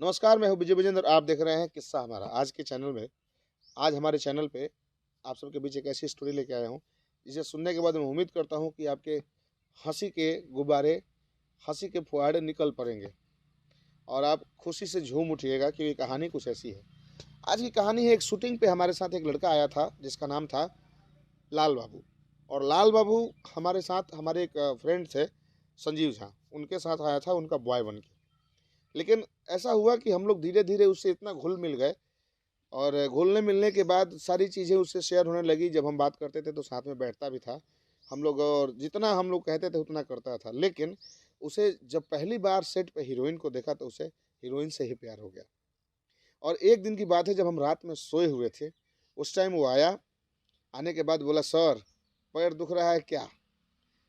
नमस्कार, मैं हूं विजय विजेंद्र और आप देख रहे हैं किस्सा हमारा। आज के चैनल में आज हमारे चैनल पे आप सबके बीच एक ऐसी स्टोरी लेके आया हूं जिसे सुनने के बाद मैं उम्मीद करता हूं कि आपके हंसी के गुब्बारे, हंसी के फुहारे निकल पड़ेंगे और आप खुशी से झूम उठिएगा कि ये कहानी कुछ ऐसी है। आज की कहानी है, एक शूटिंग पे हमारे साथ एक लड़का आया था जिसका नाम था लाल बाबू। और लाल बाबू हमारे साथ, हमारे एक फ्रेंड थे संजीव झा, उनके साथ आया था उनका बॉय बन के। लेकिन ऐसा हुआ कि हम लोग धीरे धीरे उससे इतना घुल मिल गए और घुलने मिलने के बाद सारी चीज़ें उससे शेयर होने लगी। जब हम बात करते थे तो साथ में बैठता भी था हम लोग, और जितना हम लोग कहते थे उतना करता था। लेकिन उसे जब पहली बार सेट पे हीरोइन को देखा तो उसे हीरोइन से ही प्यार हो गया। और एक दिन की बात है, जब हम रात में सोए हुए थे उस टाइम वो आया। आने के बाद बोला, सर पैर दुख रहा है क्या?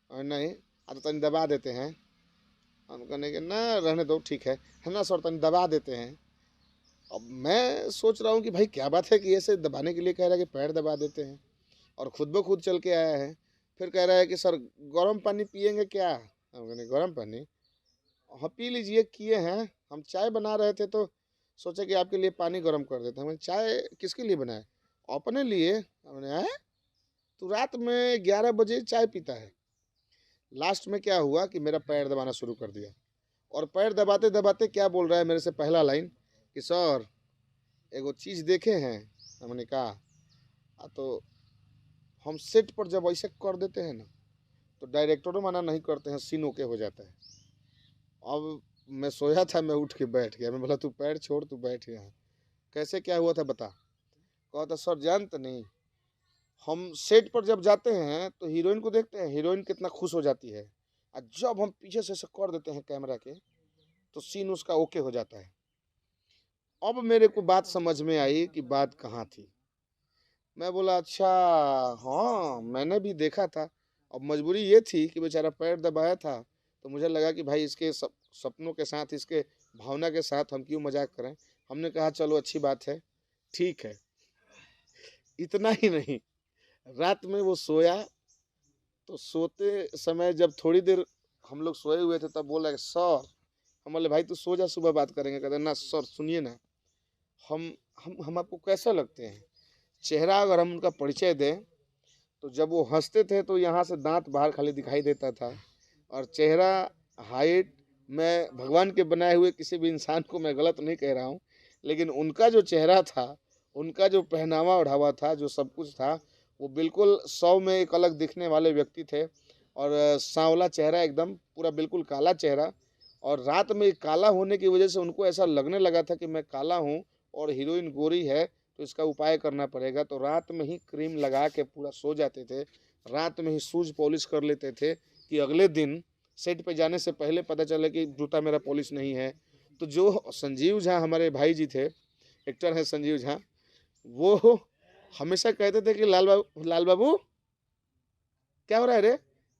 और नहीं, तो तनी दबा देते हैं। हम कहने के ना रहने दो, ठीक है ना सर, तनी दबा देते हैं। अब मैं सोच रहा हूँ कि भाई क्या बात है कि ऐसे दबाने के लिए कह रहा है कि पैर दबा देते हैं, और खुद ब खुद चल के आया है। फिर कह रहा है कि सर गर्म पानी पियेंगे क्या? हम कहने गर्म पानी, हाँ पी लीजिए। किए हैं, हम चाय बना रहे थे तो सोचे कि आपके लिए पानी गर्म कर देते हैं। चाय किसके लिए बनाए? अपने लिए। हमने है, तो रात में 11 बजे चाय पीता है। लास्ट में क्या हुआ कि मेरा पैर दबाना शुरू कर दिया, और पैर दबाते दबाते क्या बोल रहा है मेरे से, पहला लाइन कि सर एगो चीज़ देखे हैं। हमने कहा, तो हम सेट पर जब ऐसे कर देते हैं ना तो डायरेक्टरों मना नहीं करते हैं, सीन ओके हो जाता है। अब मैं सोया था, मैं उठ के बैठ गया। मैं बोला तू पैर छोड़, तू बैठ यहाँ। कैसे क्या हुआ था बता? कहा था सर जानते नहीं, हम सेट पर जब जाते हैं तो हीरोइन को देखते हैं, हीरोइन कितना खुश हो जाती है, और जब हम पीछे से ऐसे कर देते हैं कैमरा के तो सीन उसका ओके हो जाता है। अब मेरे को बात समझ में आई कि बात कहाँ थी। मैं बोला अच्छा, हाँ मैंने भी देखा था। अब मजबूरी ये थी कि बेचारा पैर दबाया था, तो मुझे लगा कि भाई इसके सपनों के साथ, इसके भावना के साथ हम क्यों मजाक करें। हमने कहा चलो अच्छी बात है, ठीक है। इतना ही नहीं, रात में वो सोया तो सोते समय जब थोड़ी देर हम लोग सोए हुए थे तब बोला सर। हम बोले भाई तू सो जा, सुबह बात करेंगे। कहते ना सर सुनिए ना, हम आपको कैसा लगते हैं? चेहरा अगर हम उनका परिचय दें तो जब वो हंसते थे तो यहाँ से दांत बाहर खाली दिखाई देता था, और चेहरा, हाइट, मैं भगवान के बनाए हुए किसी भी इंसान को मैं गलत नहीं कह रहा हूँ, लेकिन उनका जो चेहरा था, उनका जो पहनावा ओढ़ावा था, जो सब कुछ था, वो बिल्कुल 100 में एक अलग दिखने वाले व्यक्ति थे। और सांवला चेहरा, एकदम पूरा बिल्कुल काला चेहरा। और रात में काला होने की वजह से उनको ऐसा लगने लगा था कि मैं काला हूँ और हीरोइन गोरी है, तो इसका उपाय करना पड़ेगा। तो रात में ही क्रीम लगा के पूरा सो जाते थे, रात में ही शूज पॉलिश कर लेते थे कि अगले दिन सेट पे जाने से पहले पता चले कि जूता मेरा पॉलिश नहीं है। तो जो संजीव झा हमारे भाई जी थे, एक्टर है संजीव झा, वो हमेशा कहते थे कि लाल बाबू क्या हो रहा है रे?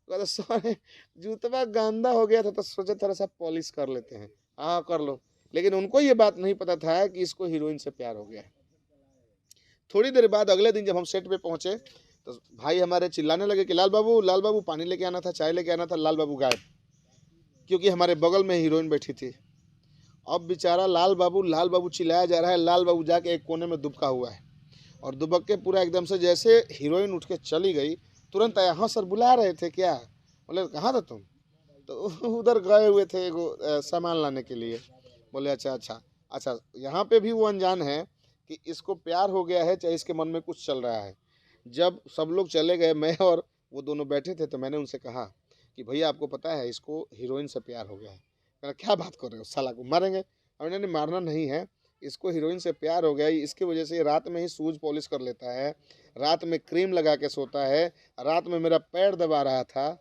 कहता सॉरी जूतवा गंदा हो गया था तो सोचे थोड़ा सा पॉलिश कर लेते हैं। हाँ कर लो। लेकिन उनको ये बात नहीं पता था कि इसको हीरोइन से प्यार हो गया है। थोड़ी देर बाद अगले दिन जब हम सेट पे पहुंचे तो भाई हमारे चिल्लाने लगे कि लाल बाबू पानी लेके आना था, चाय लेके आना था। लाल बाबू गायब, क्योंकि हमारे बगल में हीरोइन बैठी थी। अब बेचारा लाल बाबू चिल्लाया जा रहा है। लाल बाबू जाके एक कोने में दुबका हुआ है, और दुबक के पूरा एकदम से, जैसे हीरोइन उठ के चली गई तुरंत आया, हाँ सर बुला रहे थे क्या? बोले कहाँ था तुम? तो उधर गए हुए थे एगो सामान लाने के लिए। बोले अच्छा अच्छा अच्छा। यहाँ पे भी वो अनजान है कि इसको प्यार हो गया है, चाहे इसके मन में कुछ चल रहा है। जब सब लोग चले गए, मैं और वो दोनों बैठे थे, तो मैंने उनसे कहा कि भैया आपको पता है इसको हीरोइन से प्यार हो गया है। कहना क्या बात कर रहे हो, साला को मारेंगे? और नहीं मारना नहीं है, इसको हीरोइन से प्यार हो गया है, इसकी वजह से रात में ही शूज पॉलिश कर लेता है, रात में क्रीम लगा के सोता है, रात में मेरा पैर दबा रहा था।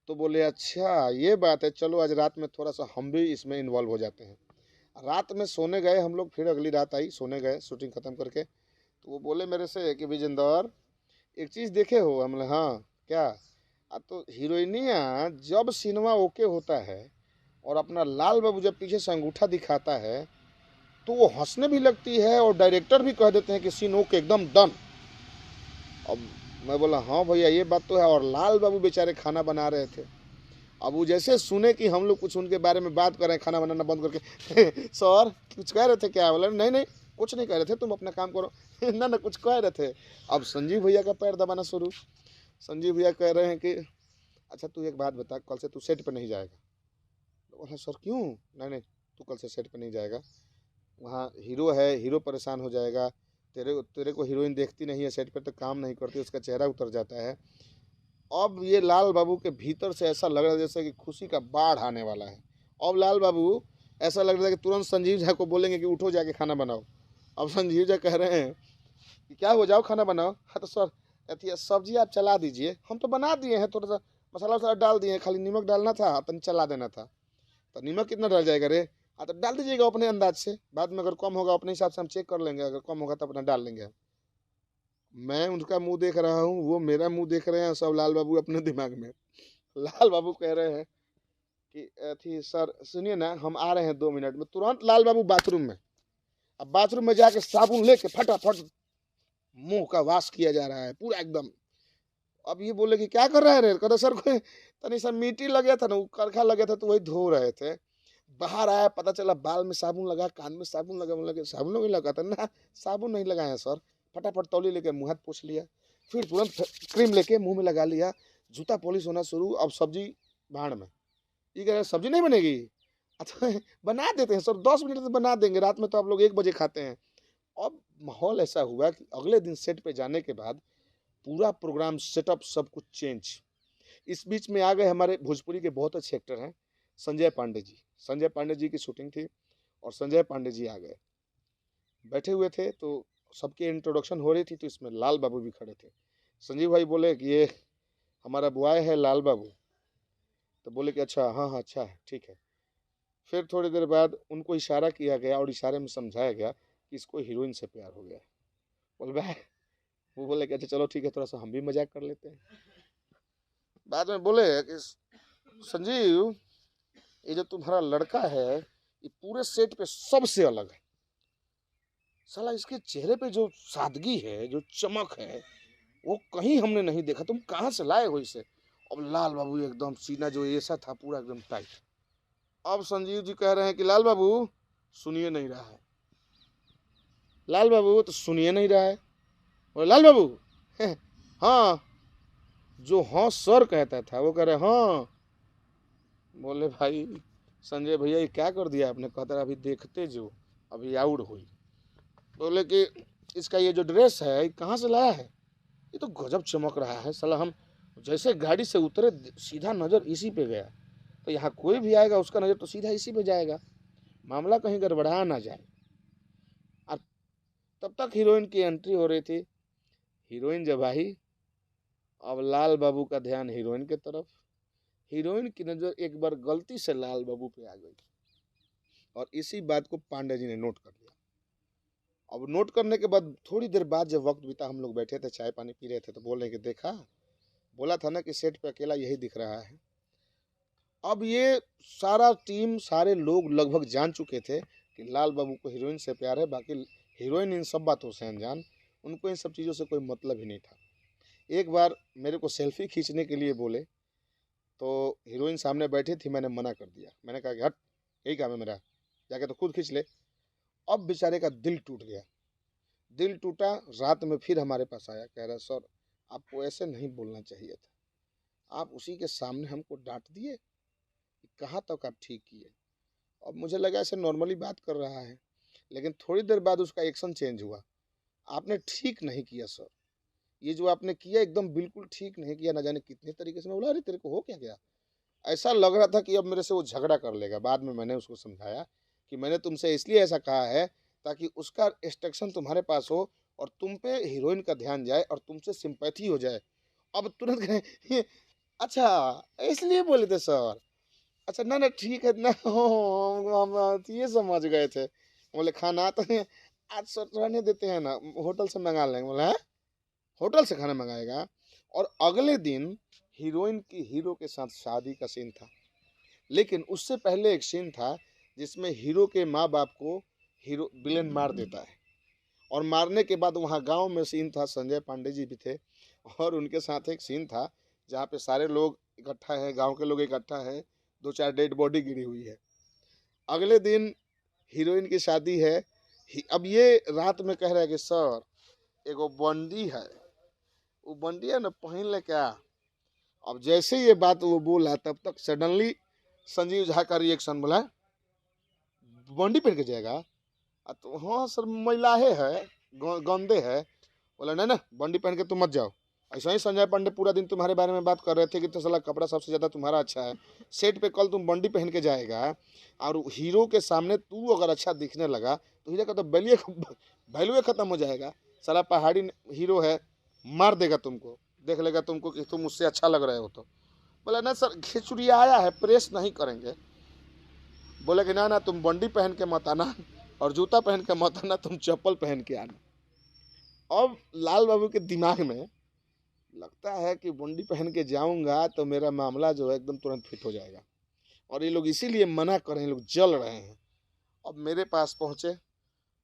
तो बोले अच्छा ये बात है, चलो आज रात में थोड़ा सा हम भी इसमें इन्वॉल्व हो जाते हैं। रात में सोने गए हम लोग, फिर अगली रात आई, सोने गए शूटिंग खत्म करके। तो वो बोले मेरे से कि विजेंदर एक चीज़ देखे हो? हमने हाँ क्या? तो हीरोइनिया जब सिनेमा ओके होता है और अपना लाल बाबू जब पीछे से अंगूठा दिखाता है तो वो हंसने भी लगती है, और डायरेक्टर भी कह देते हैं कि सीन ओके, एकदम डन। अब मैं बोला हाँ भैया ये बात तो है। और लाल बाबू बेचारे खाना बना रहे थे, अब वो जैसे सुने कि हम लोग कुछ उनके बारे में बात कर रहे हैं खाना बनाना बंद करके सर कुछ कह रहे थे क्या? बोला नहीं नहीं कुछ नहीं कह रहे थे, तुम अपना काम करो ना ना कुछ कह रहे थे। अब संजीव भैया का पैर दबाना शुरू। संजीव भैया कह रहे हैं कि अच्छा तू एक बात बता, कल से तू सेट पर नहीं जाएगा। बोला सर क्यों? नहीं नहीं तू कल से सेट पर नहीं जाएगा, वहाँ हीरो है, हीरो परेशान हो जाएगा, तेरे तेरे को हीरोइन देखती नहीं है सेट पर तो काम नहीं करती, उसका चेहरा उतर जाता है। अब ये लाल बाबू के भीतर से ऐसा लग रहा है जैसे कि खुशी का बाढ़ आने वाला है। अब लाल बाबू ऐसा लग रहा है कि तुरंत संजीव झा को बोलेंगे कि उठो जाके खाना बनाओ। अब संजीव झा कह रहे हैं कि क्या हो जाओ खाना बनाओ। हाँ तो सर अथी सब्जी आप चला दीजिए, हम तो बना दिए हैं, थोड़ा सा मसाला वसाला डाल दिए हैं, खाली नमक डालना था तो चला देना था। तो नमक कितना डाल जाएगा रे? हाँ तो डाल दीजिएगा अपने अंदाज से, बाद में अगर कम होगा अपने हिसाब से हम चेक कर लेंगे, अगर कम होगा तो अपना डाल लेंगे। मैं उनका मुंह देख रहा हूँ, वो मेरा मुंह देख रहे हैं, सब लाल बाबू अपने दिमाग में। लाल बाबू कह रहे हैं कि अथी सर सुनिए ना हम आ रहे हैं 2 मिनट में। तुरंत लाल बाबू बाथरूम में, अब बाथरूम में जाके साबुन लेके फटाफट मुंह का वाश किया जा रहा है पूरा एकदम। अब ये बोले कि क्या कर रहे हैं रे? कहते सर कोई तनी सा मिट्टी लग गया था ना, करखा लग गया था तो वही धो रहे थे। बाहर आया पता चला बाल में साबुन लगा, कान में साबुन लगा। बोला साबुन नहीं लगा था ना, साबुन नहीं लगाया सर। फटाफट तौली लेके मुँह हाथ पोछ लिया, फिर तुरंत क्रीम लेके मुंह में लगा लिया, जूता पॉलिश होना शुरू। अब सब्जी भाड़ में, ये कह रहे सब्जी नहीं बनेगी। अच्छा बना देते हैं सर, 10 मिनट से बना देंगे, रात में तो आप लोग 1 बजे खाते हैं। अब माहौल ऐसा हुआ कि अगले दिन सेट पे जाने के बाद पूरा प्रोग्राम सेटअप सब कुछ चेंज। इस बीच में आ गए हमारे भोजपुरी के बहुत अच्छे एक्टर हैं संजय पांडे जी। संजय पांडे जी की शूटिंग थी और संजय पांडे जी आ गए, बैठे हुए थे तो सबकी इंट्रोडक्शन हो रही थी, तो इसमें लाल बाबू भी खड़े थे। संजीव भाई बोले कि ये हमारा बॉय है लाल बाबू। तो बोले कि अच्छा हाँ हाँ अच्छा है ठीक है। फिर थोड़ी देर बाद उनको इशारा किया गया और इशारे में समझाया गया कि इसको हीरोइन से प्यार हो गया। बोल भाई वो बोले कि अच्छा चलो ठीक है, थोड़ा सा हम भी मजाक कर लेते हैं। बाद में बोले कि संजीव ये जो तुम्हारा लड़का है ये पूरे सेट पे सबसे अलग है, साला इसके चेहरे पे जो सादगी है, जो चमक है, वो कहीं हमने नहीं देखा, तुम कहाँ से लाए हो इसे? अब लाल बाबू एकदम सीना जो ऐसा था पूरा एकदम टाइट। अब संजीव जी कह रहे हैं कि लाल बाबू सुनिए नहीं रहा है, लाल बाबू तो सुनिए नहीं रहा है। और लाल बाबू हाँ, जो हाँ सर कहता था वो कह रहे हाँ। बोले भाई संजय भैया ये क्या कर दिया आपने? कहता है अभी देखते जो, अभी आउट हुई। बोले कि इसका ये जो ड्रेस है ये कहाँ से लाया है? ये तो गजब चमक रहा है साला, हम जैसे गाड़ी से उतरे सीधा नज़र इसी पे गया, तो यहाँ कोई भी आएगा उसका नज़र तो सीधा इसी पे जाएगा, मामला कहीं गड़बड़ा ना जाए। और तब तक हीरोइन की एंट्री हो रही थी। हीरोइन जब आई, अब लाल बाबू का ध्यान हीरोइन की तरफ, हीरोइन की नज़र एक बार गलती से लाल बाबू पे आ गई और इसी बात को पांडे जी ने नोट कर लिया। अब नोट करने के बाद थोड़ी देर बाद जब वक्त बीता, हम लोग बैठे थे चाय पानी पी रहे थे, तो बोल रहे कि देखा, बोला था ना कि सेट पे अकेला यही दिख रहा है। अब ये सारा टीम सारे लोग लगभग जान चुके थे कि लाल बाबू को हीरोइन से प्यार है, बाकी हीरोइन इन सब बातों से अनजान, उनको इन सब चीज़ों से कोई मतलब ही नहीं था। एक बार मेरे को सेल्फी खींचने के लिए बोले तो हीरोइन सामने बैठी थी, मैंने मना कर दिया, मैंने कहा कि हट यही काम है मेरा, जाके तो खुद खींच ले। अब बेचारे का दिल टूट गया, दिल टूटा। रात में फिर हमारे पास आया, कह रहा सर आपको ऐसे नहीं बोलना चाहिए था, आप उसी के सामने हमको डांट दिए, कहाँ तक आप ठीक किए। अब मुझे लगा ऐसे नॉर्मली बात कर रहा है, लेकिन थोड़ी देर बाद उसका एक्शन चेंज हुआ। आपने ठीक नहीं किया सर, ये जो आपने किया एकदम बिल्कुल ठीक नहीं किया, ना जाने कितने तरीके से। मैं बोला अरे तेरे को हो क्या गया? ऐसा लग रहा था कि अब मेरे से वो झगड़ा कर लेगा। बाद में मैंने उसको समझाया कि मैंने तुमसे इसलिए ऐसा कहा है ताकि उसका इंस्ट्रक्शन तुम्हारे पास हो और तुम पे हीरोइन का ध्यान जाए और तुमसे सिंपैथी हो जाए। अब तुरंत कहे अच्छा इसलिए बोले थे सर, अच्छा ना ना ठीक है ना हम ये समझ गए थे। बोले खाना तो आज सर रहने देते हैं ना, होटल से मंगा लेंगे। बोला है होटल से खाना मंगाएगा? और अगले दिन हीरोइन की हीरो के साथ शादी का सीन था, लेकिन उससे पहले एक सीन था जिसमें हीरो के माँ बाप को हीरो विलेन मार देता है, और मारने के बाद वहाँ गांव में सीन था, संजय पांडे जी भी थे और उनके साथ एक सीन था जहाँ पे सारे लोग इकट्ठा हैं, गांव के लोग इकट्ठा हैं, 2-4 डेड बॉडी गिरी हुई है। अगले दिन हीरोइन की शादी है। अब ये रात में कह रहा है कि सर एगो बंडी है, वो बंडी है ना पहन ले क्या। अब जैसे ये बात वो बोला तब तक सडनली संजीव झा का रिएक्शन बोला बंडी पहन के जाएगा। तो हाँ सर महिलाएं है, गंदे है। बोला नहीं ना बंडी पहन के तुम मत जाओ। ऐसा ही संजय पांडे पूरा दिन तुम्हारे बारे में बात कर रहे थे कि तो साला कपड़ा सबसे ज़्यादा तुम्हारा अच्छा है, सेट पे कल तुम बंडी पहन के जाएगा और हीरो के सामने तू अगर अच्छा दिखने लगा तो हीरो का तो वैल्यू खत्म हो जाएगा। साला पहाड़ी हीरो है, मार देगा तुमको, देख लेगा तुमको कि तुम उससे अच्छा लग रहे हो। तो बोला ना सर खिचड़ी आया है, प्रेस नहीं करेंगे। बोले कि ना तुम बंडी पहन के मत आना और जूता पहन के मत आना, तुम चप्पल पहन के आना। अब लाल बाबू के दिमाग में लगता है कि बंडी पहन के जाऊंगा तो मेरा मामला जो है एकदम तुरंत फिट हो जाएगा, और ये लोग इसीलिए मना कर रहे हैं, लोग जल रहे हैं। अब मेरे पास पहुंचे,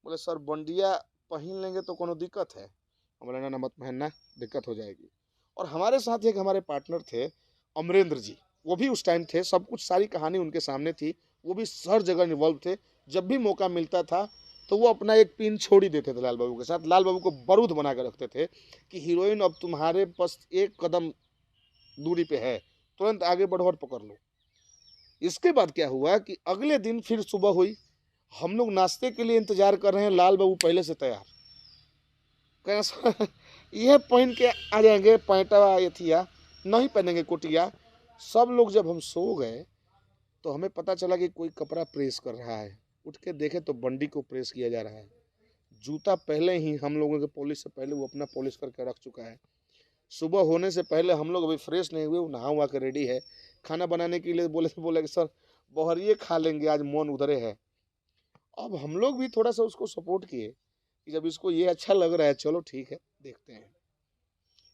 बोले सर बंडिया पहन लेंगे तो कोनो दिक्कत है। हम बोले ना मत पहनना, दिक्कत हो जाएगी। और हमारे साथ एक हमारे पार्टनर थे अमरेंद्र जी, वो भी उस टाइम थे, सब कुछ सारी कहानी उनके सामने थी, वो भी हर जगह इन्वॉल्व थे। जब भी मौका मिलता था तो वो अपना एक पिन छोड़ ही देते थे लाल बाबू के साथ, लाल बाबू को बारूद बना कर रखते थे कि हीरोइन अब तुम्हारे बस एक कदम दूरी पे है, तुरंत आगे बढ़ो और पकड़ लो। इसके बाद क्या हुआ कि अगले दिन फिर सुबह हुई, हम लोग नाश्ते के लिए इंतजार कर रहे हैं, लाल बाबू पहले से तैयार, यह पहन के आ जाएंगे, पैंटवा यथिया नहीं पहनेंगे कुटिया। सब लोग जब हम सो गए तो हमें पता चला कि कोई कपड़ा प्रेस कर रहा है। उठ के देखे तो बंडी को प्रेस किया जा रहा है। जूता पहले ही हम लोगों के पॉलिश से पहले वो अपना पॉलिश करके रख चुका है। सुबह होने से पहले हम लोग अभी फ्रेश नहीं हुए, वो नहा हुआ के रेडी है। खाना बनाने के लिए बोले कि सर बहरिए खा लेंगे, आज मन उधरे है। अब हम लोग भी थोड़ा सा उसको सपोर्ट किए कि जब इसको ये अच्छा लग रहा है चलो ठीक है देखते हैं।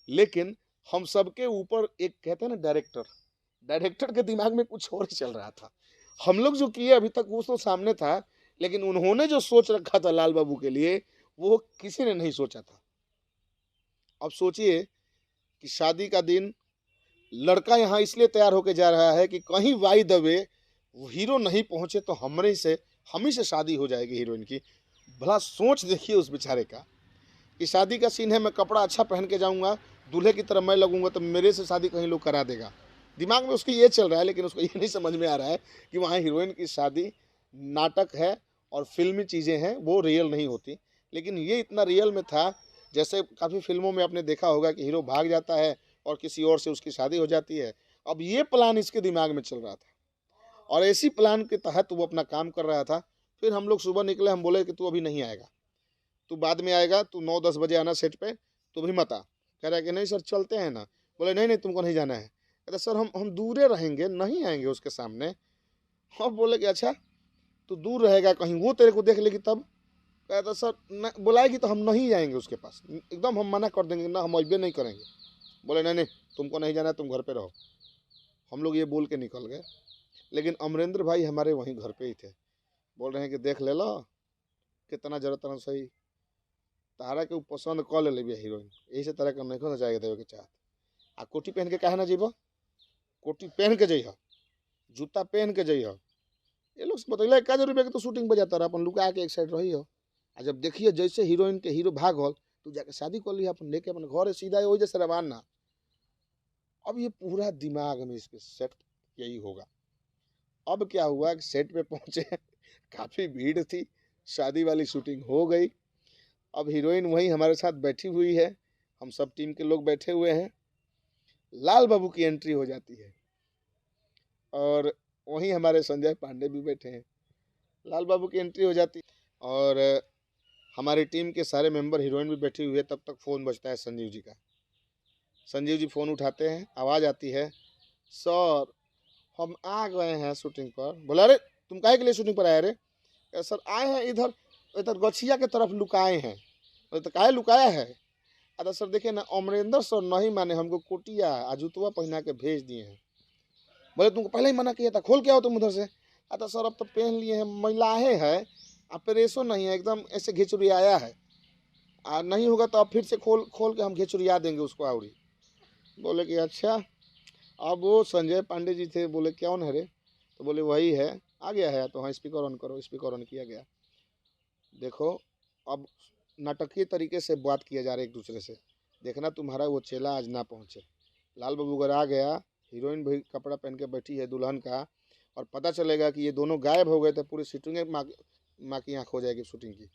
लेकिन हम सबके ऊपर एक कहते हैं ना डायरेक्टर के दिमाग में कुछ और ही चल रहा था। हम लोग जो किए अभी तक वो तो सामने था, लेकिन उन्होंने जो सोच रखा था लाल बाबू के लिए वो किसी ने नहीं सोचा था। अब सोचिए कि शादी का दिन, लड़का यहाँ इसलिए तैयार होकर जा रहा है कि कहीं वाई दबे वो हीरो नहीं पहुंचे तो हम ही से शादी हो जाएगी हीरोइन की। भला सोच देखिए उस बेचारे का कि शादी का सीन है, मैं कपड़ा अच्छा पहन के जाऊंगा, दूल्हे की तरह मैं लगूंगा तो मेरे से शादी कहीं लोग करा देगा। दिमाग में उसकी ये चल रहा है, लेकिन उसको ये नहीं समझ में आ रहा है कि वहाँ हीरोइन की शादी नाटक है और फिल्मी चीज़ें हैं, वो रियल नहीं होती। लेकिन ये इतना रियल में था, जैसे काफ़ी फिल्मों में आपने देखा होगा कि हीरो भाग जाता है और किसी और से उसकी शादी हो जाती है। अब ये प्लान इसके दिमाग में चल रहा था और इसी प्लान के तहत वो अपना काम कर रहा था। फिर हम लोग सुबह निकले, हम बोले कि तू अभी नहीं आएगा, तू बाद में आएगा, तू 9-10 बजे आना सेट पे, तू भी मत आ। कह रहा है कि नहीं सर चलते हैं ना। बोले नहीं तुमको नहीं जाना है। कहते सर हम दूरे रहेंगे, नहीं आएंगे उसके सामने। हम बोले कि अच्छा तू दूर रहेगा, कहीं वो तेरे को देख लेगी तब। कहता सर न बुलाएगी तो हम नहीं जाएंगे उसके पास, एकदम हम मना कर देंगे, ना हम अबे नहीं करेंगे। बोले नहीं तुमको नहीं जाना, तुम घर पे रहो। हम लोग ये बोल के निकल गए, लेकिन अमरेंद्र भाई हमारे वहीं घर पे ही थे। बोल रहे हैं कि देख ले लो कितना जरूरत ना सही, तारा के पसंद कर ले हीरोइन, यही से तरह का नहीं खोना चाहिए देवे के चाहत। आ कोटी पहन के काहे ना जीबो, कोटी पहन के जइह, जूता पहन के जइह। ये लोग से बतैला का जरूर के तो शूटिंग पर जाता रहा, अपन लुका के एक साइड रही हो। आ जब देखिए जैसे हीरोइन के हीरो भागल, तू जाके शादी कर लिया अपन, लेके अपन घर सीधा वही जैसे रवाना। अब ये पूरा दिमाग में इसके सेट यही होगा। अब क्या हुआ कि सेट पे पहुंचे, काफी भीड़ थी, शादी वाली शूटिंग हो गई। अब हीरोइन वहीं हमारे साथ बैठी हुई है, हम सब टीम के लोग बैठे हुए हैं। लाल बाबू की एंट्री हो जाती है और वहीं हमारे संजय पांडे भी बैठे हैं। लाल बाबू की एंट्री हो जाती और हमारी टीम के सारे मेंबर, हीरोइन भी बैठी हुई है। तब तक फ़ोन बजता है संजीव जी का। संजीव जी फ़ोन उठाते हैं, आवाज़ आती है सर हम आ गए हैं शूटिंग पर। बोला अरे तुम काहे के लिए शूटिंग पर आए? रे सर आए हैं इधर इधर गछिया के तरफ लुकाए हैं। तो काहे लुकाया है? अरे सर देखिए ना अमरेंद्र सर नहीं माने, हमको कोटिया अजूतवा पहना के भेज दिए हैं। बोले तुमको पहले ही मना किया था, खोल के आओ तुम उधर से। अरे सर अब तो पहन लिए हैं, महिलाएं है, आप प्रेसो नहीं है, एकदम ऐसे घिचुरियाया है, नहीं होगा तो अब फिर से खोल के हम घिचुरिया देंगे उसको आवड़ी। बोले कि अच्छा अब वो संजय पांडे जी थे, बोले कौन है रे, तो बोले वही है, आ गया है तो हाँ स्पीकर ऑन करो, स्पीकर ऑन किया गया। देखो अब नाटकीय तरीके से बात किया जा रहा है एक दूसरे से, देखना तुम्हारा वो चेला आज ना पहुँचे। लाल बाबू अगर आ गया, हीरोइन भी कपड़ा पहन के बैठी है दुल्हन का, और पता चलेगा कि ये दोनों गायब हो गए थे, पूरी शूटिंग माँ की आँख हो जाएगी शूटिंग की।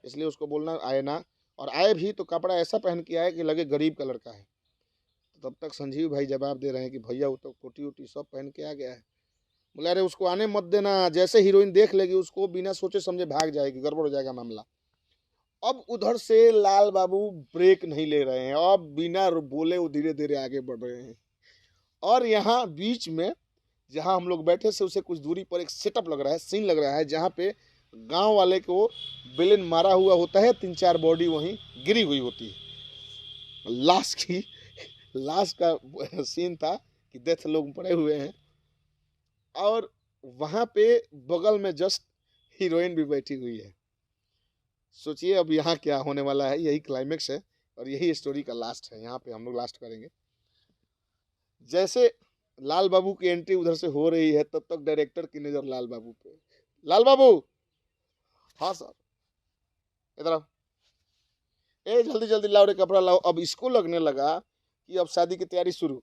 इसलिए उसको बोलना आए ना, और आए भी तो कपड़ा ऐसा पहन के आए कि लगे गरीब का लड़का है। तो तब तक संजीव भाई जवाब दे रहे हैं कि भैया वो तो कोटी वोटी सब पहन के आ गया है। बोले अरे उसको आने मत देना, जैसे हीरोइन देख लेगी उसको बिना सोचे समझे भाग जाएगी, गड़बड़ हो जाएगा मामला। अब उधर से लाल बाबू ब्रेक नहीं ले रहे हैं, अब बिना बोले वो धीरे धीरे आगे बढ़ रहे हैं। और यहाँ बीच में जहाँ हम लोग बैठे से उसे कुछ दूरी पर एक सेटअप लग रहा है, सीन लग रहा है, जहाँ पे गांव वाले को बेलन मारा हुआ होता है, 3-4 बॉडी वहीं गिरी हुई होती है। लाश का सीन था कि डेथ लोग पड़े हुए हैं, और वहाँ पे बगल में जस्ट हीरोइन भी बैठी हुई है। सोचिए अब यहाँ क्या होने वाला है, यही क्लाइमेक्स है और यही स्टोरी का लास्ट है। यहाँ पे हम लोग लास्ट करेंगे। जैसे लाल बाबू की एंट्री उधर से हो रही है, तब तक डायरेक्टर की नजर लाल बाबू पे। लाल बाबू, हाँ सर, इधर आओ, ए जल्दी जल्दी लाओ रे कपड़ा लाओ। अब इसको लगने लगा कि अब शादी की तैयारी शुरू।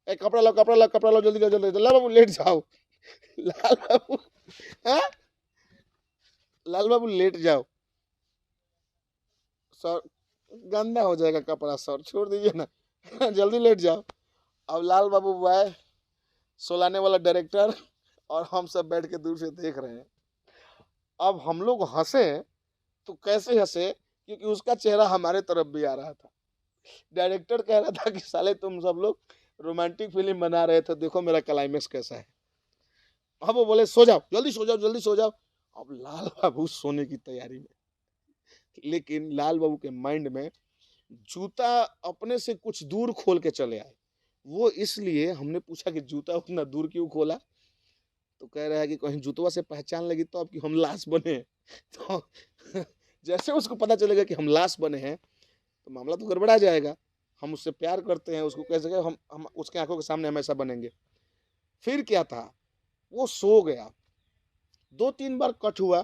ए कपड़ा लाओ, कपड़ा लाओ, कपड़ा लाओ, जल्दी जल्दी जल्दी। लाल बाबू लेट जाओ, लाल बाबू, हाँ लाल बाबू लेट जाओ सर, गंदा हो जाएगा कपड़ा सर, छोड़ दीजिए ना जल्दी लेट जाओ। अब लाल बाबू बॉय, सोलाने वाला डायरेक्टर, और हम सब बैठ के दूर से देख रहे हैं। अब हम लोग हंसे तो कैसे हंसे, क्योंकि उसका चेहरा हमारे तरफ भी आ रहा था। डायरेक्टर कह रहा था कि साले तुम सब लोग रोमांटिक फिल्म बना रहे थे, देखो मेरा क्लाइमेक्स कैसा है। अब वो बोले सो जाओ, जल्दी सो जाओ, जल्दी सो जाओ। अब लाल बाबू सोने की तैयारी में, लेकिन लाल बाबू के माइंड में जूता अपने से कुछ दूर खोल के चले आए। वो इसलिए हमने पूछा कि जूता उतना दूर क्यों खोला, तो कह रहा है कि कहीं जूतवा से पहचान लगी तो अब कि हम लाश बने। तो जैसे उसको पता चलेगा कि हम लाश बने हैं तो मामला तो गड़बड़ा जाएगा। हम उससे प्यार करते हैं, उसको कह सके हम उसके आंखों के सामने हमेशा बनेंगे। फिर क्या था, वो सो गया। 2-3 बार कट हुआ,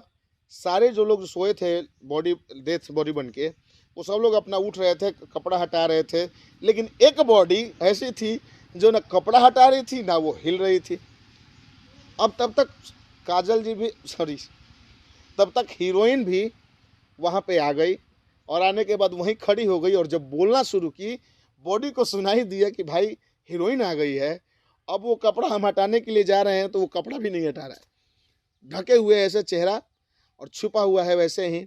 सारे जो लोग सोए थे बॉडी डेथ बॉडी बन के, वो सब लोग अपना उठ रहे थे, कपड़ा हटा रहे थे, लेकिन एक बॉडी ऐसी थी जो ना कपड़ा हटा रही थी ना वो हिल रही थी। अब तब तक काजल जी भी तब तक हीरोइन भी वहाँ पे आ गई, और आने के बाद वहीं खड़ी हो गई, और जब बोलना शुरू की, बॉडी को सुनाई दिया कि भाई हीरोइन आ गई है। अब वो कपड़ा हम हटाने के लिए जा रहे हैं तो वो कपड़ा भी नहीं हटा रहा है, ढके हुए ऐसे चेहरा और छुपा हुआ है वैसे ही।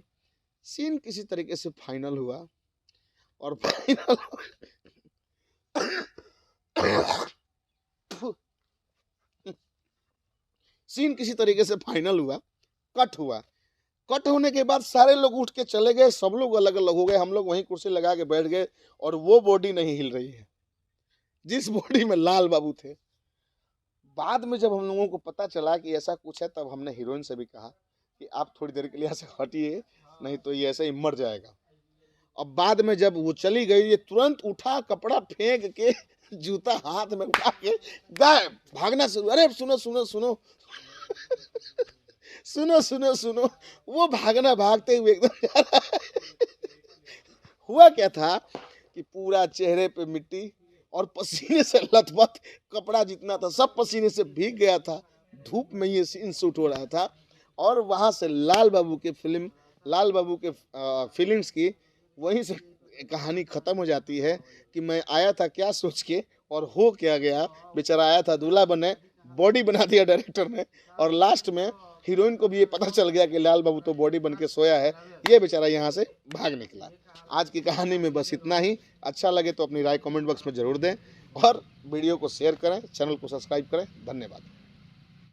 सीन किसी तरीके से फाइनल हुआ, और फाइनल सीन किसी तरीके से फाइनल हुआ, कट हुआ। कट होने के बाद सारे लोग उठ के चले गए, सब लोग अलग अलग हो गए, हम लोग वहीं कुर्सी लगा के बैठ गए, और वो बॉडी नहीं हिल रही है जिस बॉडी में लाल बाबू थे। बाद में जब हम लोगों को पता चला कि ऐसा कुछ है, तब हमने हीरोइन से भी कहा कि आप थोड़ी देर के लिए ऐसे हटिए, नहीं तो ये ऐसे ही मर जाएगा। अब बाद में जब वो चली गई, ये तुरंत उठा, कपड़ा फेंक के, जूता हाथ में उठा के गायब, भागना शुरू। अरे सुनो सुनो सुनो सुनो सुनो सुनो, वो भागना भागते हुए एकदम हुआ क्या था कि पूरा चेहरे पे मिट्टी और पसीने से लथपथ, कपड़ा जितना था सब पसीने से भीग गया था। धूप में ये सीन शूट हो रहा था, और वहाँ से लाल बाबू के फीलिंग्स की वहीं से कहानी ख़त्म हो जाती है कि मैं आया था क्या सोच के और हो क्या गया। बेचारा आया था दूल्हा बने, बॉडी बना दिया डायरेक्टर ने, और लास्ट में हीरोइन को भी ये पता चल गया कि लाल बाबू तो बॉडी बन के सोया है, ये बेचारा यहाँ से भाग निकला। आज की कहानी में बस इतना ही। अच्छा लगे तो अपनी राय कमेंट बॉक्स में ज़रूर दें, और वीडियो को शेयर करें, चैनल को सब्सक्राइब करें। धन्यवाद।